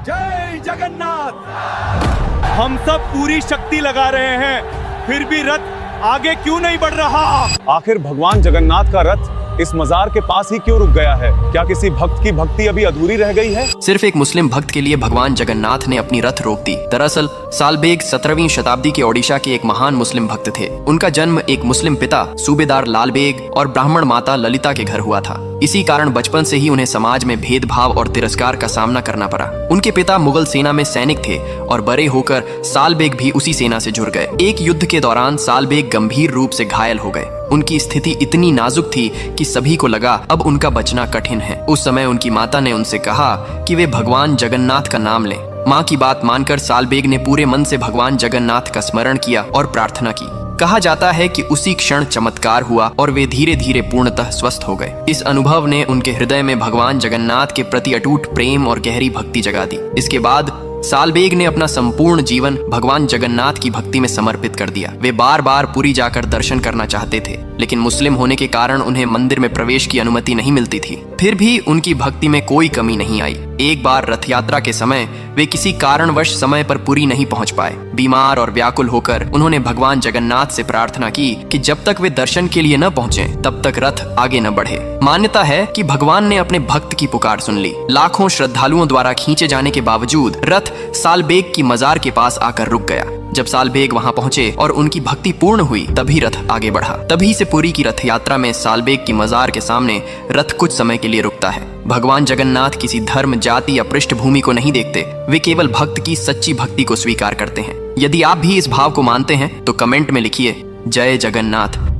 जय जगन्नाथ। हम सब पूरी शक्ति लगा रहे हैं, फिर भी रथ आगे क्यों नहीं बढ़ रहा? आखिर भगवान जगन्नाथ का रथ इस मजार के पास ही क्यों रुक गया है? क्या किसी भक्त की भक्ति अभी अधूरी रह गई है? सिर्फ एक मुस्लिम भक्त के लिए भगवान जगन्नाथ ने अपनी रथ रोक दी। दरअसल सालबेग 17वीं शताब्दी के ओडिशा के एक महान मुस्लिम भक्त थे। उनका जन्म एक मुस्लिम पिता सूबेदार लाल बेग और ब्राह्मण माता ललिता के घर हुआ था। इसी कारण बचपन से ही उन्हें समाज में भेदभाव और तिरस्कार का सामना करना पड़ा। उनके पिता मुगल सेना में सैनिक थे और बड़े होकर सालबेग भी उसी सेना से जुड़ गए। एक युद्ध के दौरान सालबेग गंभीर रूप से घायल हो गए। उनकी स्थिति इतनी नाजुक थी कि सभी को लगा अब उनका बचना कठिन है। उस समय उनकी माता ने उनसे कहा कि वे भगवान जगन्नाथ का नाम लें। माँ की बात मानकर सालबेग ने पूरे मन से भगवान जगन्नाथ का स्मरण किया और प्रार्थना की। कहा जाता है कि उसी क्षण चमत्कार हुआ और वे धीरे धीरे पूर्णतः स्वस्थ हो गए। इस अनुभव ने उनके हृदय में भगवान जगन्नाथ के प्रति अटूट प्रेम और गहरी भक्ति जगा दी। इसके बाद सालबेग ने अपना संपूर्ण जीवन भगवान जगन्नाथ की भक्ति में समर्पित कर दिया। वे बार बार पुरी जाकर दर्शन करना चाहते थे, लेकिन मुस्लिम होने के कारण उन्हें मंदिर में प्रवेश की अनुमति नहीं मिलती थी। फिर भी उनकी भक्ति में कोई कमी नहीं आई। एक बार रथ यात्रा के समय वे किसी कारणवश समय पर पुरी नहीं पहुंच पाए। बीमार और व्याकुल होकर उन्होंने भगवान जगन्नाथ से प्रार्थना की कि जब तक वे दर्शन के लिए न पहुंचे तब तक रथ आगे न बढ़े। मान्यता है कि भगवान ने अपने भक्त की पुकार सुन ली। लाखों श्रद्धालुओं द्वारा खींचे जाने के बावजूद रथ सालबेग की मजार के पास आकर रुक गया। जब सालबेग वहां पहुंचे और उनकी भक्ति पूर्ण हुई तभी रथ आगे बढ़ा। तभी से पुरी की रथ यात्रा में सालबेग की मजार के सामने रथ कुछ समय के लिए रुकता है। भगवान जगन्नाथ किसी धर्म, जाति या पृष्ठभूमि को नहीं देखते। वे केवल भक्त की सच्ची भक्ति को स्वीकार करते हैं। यदि आप भी इस भाव को मानते हैं तो कमेंट में लिखिए जय जगन्नाथ।